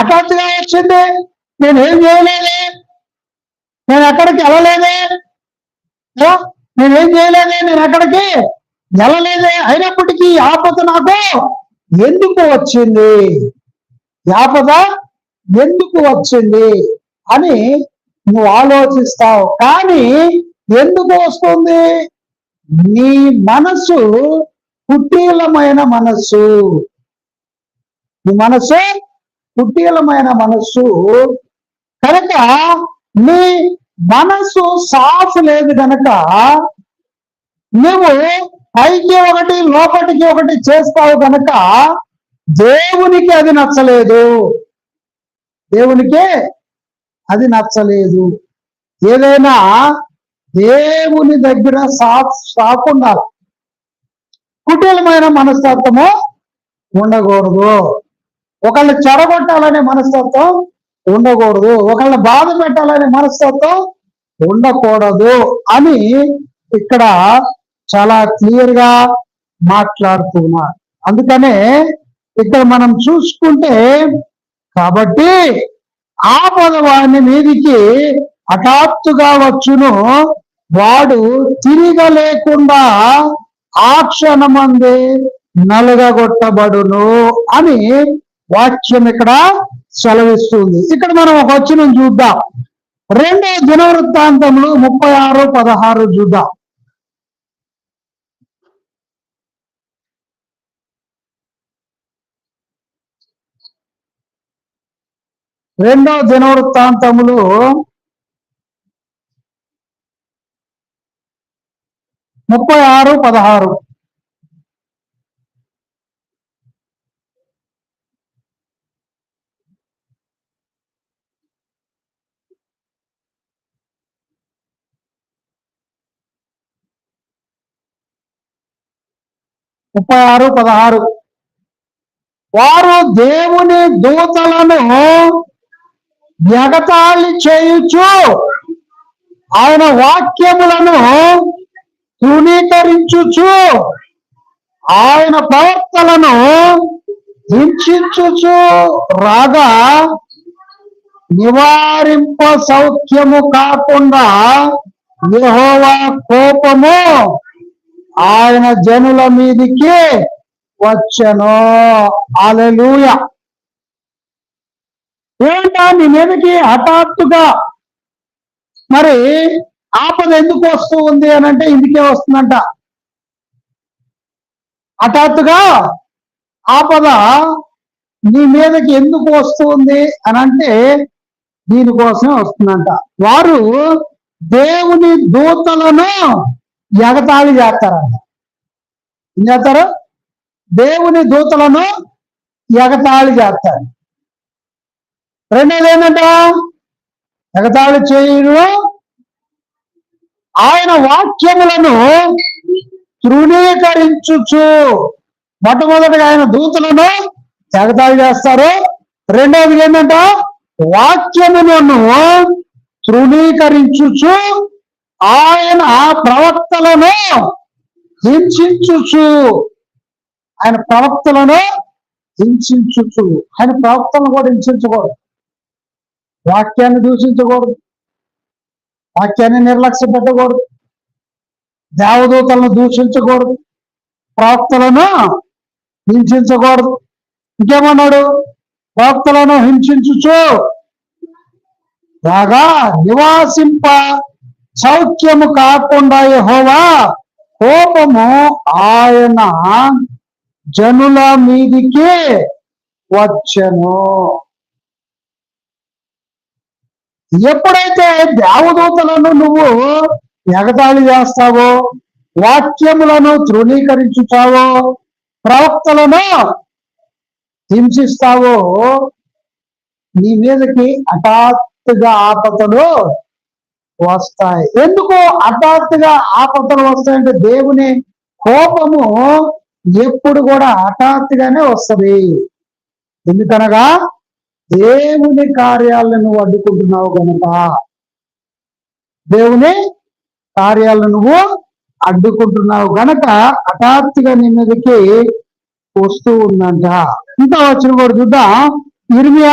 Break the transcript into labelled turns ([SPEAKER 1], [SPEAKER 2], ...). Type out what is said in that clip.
[SPEAKER 1] హఠాత్తుగా వచ్చింది, నేనేం చేయలేదే, నేను ఎక్కడికి వెళ్ళలేదే, నేనేం చేయలేదే, నేను ఎక్కడికి వెళ్ళలేదే, అయినప్పటికీ ఆపద నాకు ఎందుకు వచ్చింది, ఆపద ఎందుకు వచ్చింది అని నువ్వు ఆలోచిస్తావు. కానీ ఎందుకు వస్తుంది? నీ మనసు కుటీలమైన మనస్సు, నీ మనస్సు కుటీలమైన మనస్సు కనుక, నీ మనస్సు సాఫ్ లేదు కనుక నువ్వు పైకి ఒకటి లోపటికి ఒకటి చేస్తావు కనుక దేవునికి అది నచ్చలేదు, దేవునికి అది నచ్చలేదు. ఏదైనా దేవుని దగ్గర సాఫ్ ఉండాలి, కుటీలమైన మనస్తత్వము ఉండకూడదు, ఒకళ్ళని చెడగొట్టాలనే మనస్తత్వం ఉండకూడదు, ఒకళ్ళని బాధ పెట్టాలనే మనస్తత్వం ఉండకూడదు అని ఇక్కడ చాలా క్లియర్ గా మాట్లాడుతున్నారు. అందుకనే ఇక్కడ మనం చూసుకుంటే, కాబట్టి ఆపద వాని మీదికి హఠాత్తుగా వచ్చును, వాడు తిరగలేకుండా ఆ క్షణమందే నలుగగొట్టబడును అని వాక్యం ఇక్కడ సెలవిస్తుంది. ఇక్కడ మనం ఒక వచనం చూద్దాం. 2 దినవృత్తాంతములు 36:16 చూద్దాం. 2 దినవృత్తాంతములు 36:16. వారు దేవుని దూతలను ఎగతాళి చేయుచు ఆయన వాక్యములను తృణీకరించుచు ఆయన ప్రవక్తలను హింసించుచు రాగా నివారింప సౌఖ్యము కాకుండా యెహోవా కోపము ఆయన జనుల మీదికి వచ్చెను. హల్లెలూయా. ఏంటా నీ మీదకి హఠాత్తుగా మరి ఆపద ఎందుకు వస్తూ ఉంది అని అంటే ఇందుకే వస్తుందంట. హఠాత్తుగా ఆపద నీ మీదకి ఎందుకు వస్తుంది అని అంటే దీనికోసమే వస్తుందంట. వారు దేవుని దూతలను ఎగతాళి చేస్తారంట. ఏం చేస్తారు? దేవుని దూతలను ఎగతాళి చేస్తారు. రెండోది ఏంటంట? ఎగతాళి చేయరు, ఆయన వాక్యములను తృణీకరించుచు. మొట్టమొదటిగా ఆయన దూతలను ఎగతాళి చేస్తారు. రెండవది ఏంటంట? వాక్యములను తృణీకరించుచు ఆయన ప్రవక్తలను హింసించుచు. ఆయన ప్రవక్తలను హింసించుచు. ఆయన ప్రవక్తలను కూడా హింసించకూడదు, వాక్యాన్ని దూషించకూడదు, వాక్యాన్ని నిర్లక్ష్య పెట్టకూడదు, దేవదూతలను దూషించకూడదు, ప్రవక్తలను హింసించకూడదు. ఇంకేమన్నాడు? ప్రవక్తలను హింసించుచు రాగా నివాసింప సౌఖ్యము కాకుండా యెహోవా కోపము ఆయన జనుల మీదికి వచ్చెను. ఎప్పుడైతే దేవదూతలను నువ్వు ఎగతాళి చేస్తావో, వాక్యములను తృణీకరించుతావో, ప్రవక్తలను హింసిస్తావో, నీ మీదకి హఠాత్తుగా ఆపదలు వస్తాయి. ఎందుకు హఠాత్తుగా ఆపదలు వస్తాయంటే దేవుని కోపము ఎప్పుడు కూడా హఠాత్తుగానే వస్తుంది. ఎందుకనగా దేవుని కార్యాలను నువ్వు అడ్డుకుంటున్నావు కనుక, దేవుని కార్యాలను నువ్వు అడ్డుకుంటున్నావు గనక హఠాత్తుగా నీ మీదకి వస్తూ ఉందంట. ఇంకా వచ్చిన కూడా చూద్దాం.